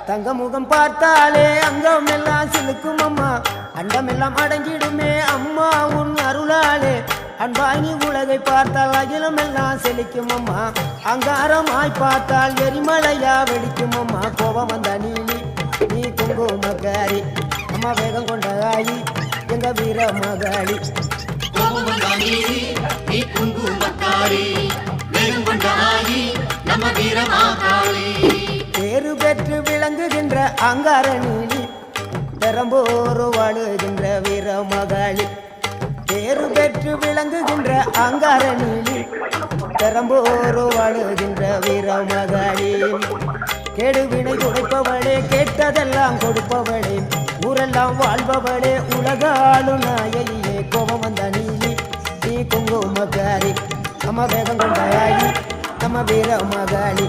தங்க முகம் பார்த்தாலே அங்கம் எல்லாம் சிலுக்கும் அம்மா அண்டமெல்லாம் அடங்கிடுமே அம்மா உன் அருளாலே அன்பாய் நீ உலகை பார்த்தால் அகிலம் எல்லாம் செழிக்கும் அம்மா அங்காரமாய் பார்த்தால் எரிமலையா வெடிக்கும் அம்மா கோபம் வந்த நீ குங்குமக்காரி அம்மா வேகம் கொண்ட ஆயி எங்க வீர மகாளி பேரு பெற்று விளங்குகின்ற அங்கார நீலி பெரம்போர் வாழுகின்ற வீர மகாளி பேரு பெற்று விளங்குகின்ற அங்கார நீலி பெரம்போர் வாழுகின்ற வீர மகாளி கேடுவினை துடைப்பவளே கேட்டதெல்லாம் கொடுப்பவளே ஊரெல்லாம் வாழ்பவளே உலகாலும் நாயகியே கோபம் வந்த நீ குங்குமக்காரி அம்மா வேகம் கொண்டாயி நம்ம வீர மகாளி